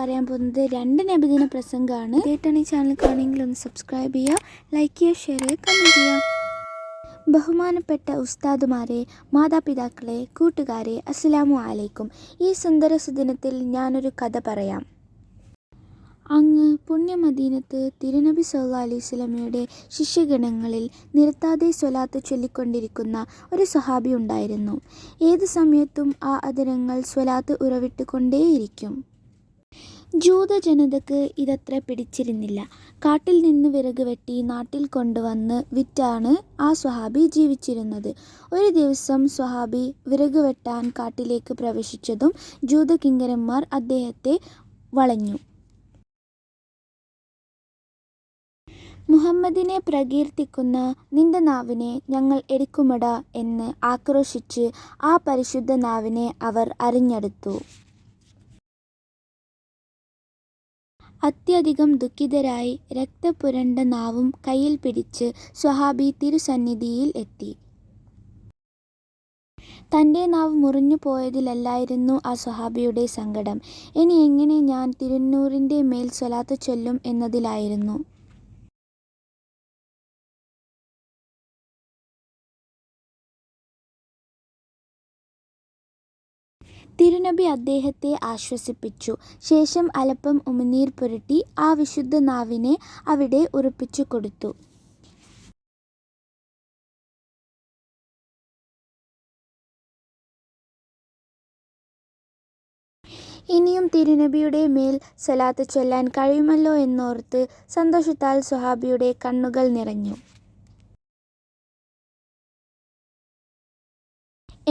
പറയാൻ പോകുന്നത് 2 നബിദിന പ്രസംഗമാണ്. ആദ്യമായിട്ടാണ് ഈ ചാനൽ കാണുമെങ്കിൽ ഒന്ന് സബ്സ്ക്രൈബ് ചെയ്യുക, ലൈക്ക് ചെയ്യുക, ഷെയർ ചെയ്യുക, കമൻറ്റ് ചെയ്യുക. ബഹുമാനപ്പെട്ട ഉസ്താദുമാരെ, മാതാപിതാക്കളെ, കൂട്ടുകാരെ, അസ്സലാമു അലൈക്കും. ഈ സുന്ദര സുദിനത്തിൽ ഞാനൊരു കഥ പറയാം. അങ്ങ് പുണ്യമദീനത്ത് തിരുനബി സല്ലല്ലാഹു അലൈഹി വസല്ലമയുടെ ശിഷ്യഗണങ്ങളിൽ നിർത്താതെ സ്വലാത്ത് ചൊല്ലിക്കൊണ്ടിരിക്കുന്ന ഒരു സ്വഹാബി ഉണ്ടായിരുന്നു. ഏത് സമയത്തും ആ അധരങ്ങൾ സ്വലാത്ത് ഉറവിട്ടുകൊണ്ടേയിരിക്കും. ജൂതജനതക്ക് ഇതത്ര പിടിച്ചിരുന്നില്ല. കാട്ടിൽ നിന്ന് വിറക് വെട്ടി നാട്ടിൽ കൊണ്ടുവന്ന് വിറ്റാണ് ആ സ്വഹാബി ജീവിച്ചിരുന്നത്. ഒരു ദിവസം സ്വഹാബി വിറക് വെട്ടാൻ കാട്ടിലേക്ക് പ്രവേശിച്ചതും ജൂതകിങ്കരന്മാർ അദ്ദേഹത്തെ വളഞ്ഞു. മുഹമ്മദിനെ പ്രകീർത്തിക്കുന്ന നിന്റെ നാവിനെ ഞങ്ങൾ എടുക്കുമടാ എന്ന് ആക്രോശിച്ച് ആ പരിശുദ്ധ നാവിനെ അവർ അരിഞ്ഞെടുത്തു. അത്യധികം ദുഃഖിതരായി രക്തപുരണ്ട നാവും കയ്യിൽ പിടിച്ച് സ്വഹാബി തിരുസന്നിധിയിൽ എത്തി. തൻ്റെ നാവ് മുറിഞ്ഞു പോയതിലല്ലായിരുന്നു ആ സ്വഹാബിയുടെ സങ്കടം. ഇനി എങ്ങനെ ഞാൻ തിരുനൂറിൻ്റെ മേൽ സ്വലാത്ത് ചൊല്ലും എന്നതിലായിരുന്നു. തിരുനബി അദ്ദേഹത്തെ ആശ്വസിപ്പിച്ചു. ശേഷം അല്പം ഉമിനീർ പുരട്ടി ആ വിശുദ്ധ നാവിനെ അവിടെ ഉറപ്പിച്ചു കൊടുത്തു. ഇനിയും തിരുനബിയുടെ മേൽ സ്വലാത്ത് ചൊല്ലാൻ കഴിയുമല്ലോ എന്നോർത്ത് സന്തോഷത്താൽ സ്വഹാബിയുടെ കണ്ണുകൾ നിറഞ്ഞു.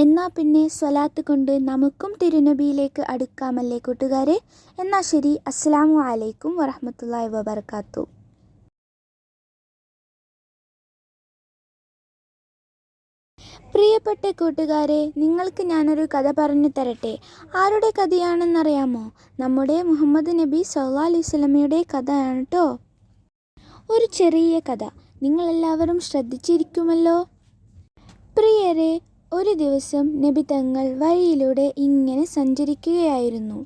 എന്നാൽ പിന്നെ സ്വലാത്ത് കൊണ്ട് നമുക്കും തിരുനബിയിലേക്ക് അടുക്കാമല്ലേ കൂട്ടുകാരെ? എന്നാൽ ശരി, അസ്സലാമു അലൈക്കും വറഹ്മത്തുള്ളാഹി വബറകാതുഹു. പ്രിയപ്പെട്ട കൂട്ടുകാരെ, നിങ്ങൾക്ക് ഞാനൊരു കഥ പറഞ്ഞു തരട്ടെ. ആരുടെ കഥയാണെന്നറിയാമോ? നമ്മുടെ മുഹമ്മദ് നബി സല്ലല്ലാഹു അലൈഹി വസല്ലമയുടെ കഥയാണ് കേട്ടോ. ഒരു ചെറിയ കഥ, നിങ്ങളെല്ലാവരും ശ്രദ്ധിച്ചിരിക്കുമല്ലോ. പ്രിയരെ, ഒരു ദിവസം നബി തങ്ങൾ വഴിയിലൂടെ ഇങ്ങനെ സഞ്ചരിക്കുകയായിരുന്നു.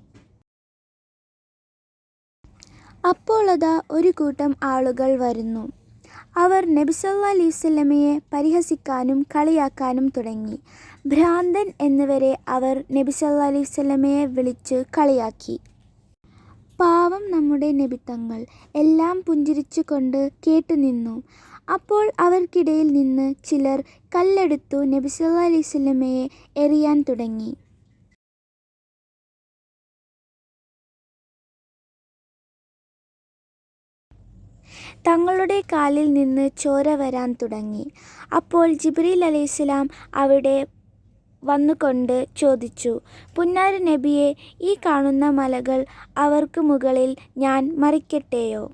അപ്പോൾ അതാ ഒരു കൂട്ടം ആളുകൾ വരുന്നു. അവർ നബി സല്ലല്ലാഹു അലൈഹി വസല്ലമയെ പരിഹസിക്കാനും കളിയാക്കാനും തുടങ്ങി. ഭ്രാന്തൻ എന്നിവരെ അവർ നബി സല്ലല്ലാഹു അലൈഹി വസല്ലമയെ വിളിച്ച് കളിയാക്കി. പാവം നമ്മുടെ നബി തങ്ങൾ എല്ലാം പുഞ്ചിരിച്ചു കൊണ്ട് കേട്ടുനിന്നു. അപ്പോൾ അവർക്കിടയിൽ നിന്ന് ചിലർ കല്ലെടുത്തു നബി സല്ലല്ലാഹു അലൈഹി വസല്ലമയെ എറിയാൻ തുടങ്ങി. തങ്ങളുടെ കാലിൽ നിന്ന് ചോര വരാൻ തുടങ്ങി. അപ്പോൾ ജിബ്രീൽ അലൈഹിസ്സലാം അവിടെ വന്നുകൊണ്ട് ചോദിച്ചു, പുന്നാര നബിയെ, ഈ കാണുന്ന മലകൾ അവർക്ക് മുകളിൽ ഞാൻ മറിക്കട്ടെയോ?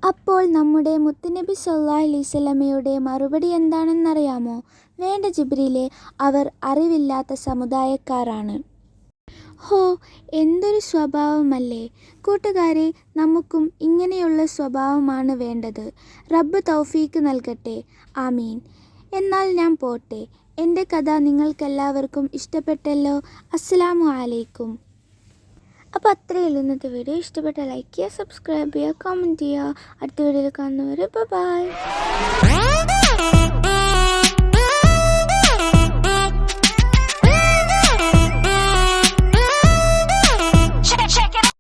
അപ്പോൾ നമ്മുടെ മുത്തുനബി സല്ലല്ലാഹു അലൈഹി വസല്ലമയുടെ മറുപടി എന്താണെന്നറിയാമോ? വേണ്ട ജിബ്രീലെ, അവർ അറിവില്ലാത്ത സമുദായക്കാരാണ്. ഹോ, എന്തൊരു സ്വഭാവമല്ലേ കൂട്ടുകാരെ! നമുക്കും ഇങ്ങനെയുള്ള സ്വഭാവമാണ് വേണ്ടത്. റബ്ബ് തൗഫീക്ക് നൽകട്ടെ. ആമീൻ. എന്നാൽ ഞാൻ പോട്ടെ. എൻ്റെ കഥ നിങ്ങൾക്കെല്ലാവർക്കും ഇഷ്ടപ്പെട്ടല്ലോ. അസ്സലാമു അലൈക്കും. അപ്പോൾ അത്രയേ ഉള്ളൂ ഇന്നത്തെ വീഡിയോ. ഇഷ്ടപ്പെട്ട ലൈക്ക് ചെയ്യുക, സബ്സ്ക്രൈബ് ചെയ്യുക, കമൻറ്റ് ചെയ്യുക. അടുത്ത വീഡിയോയിൽ കാണുന്നവരെ ബൈ.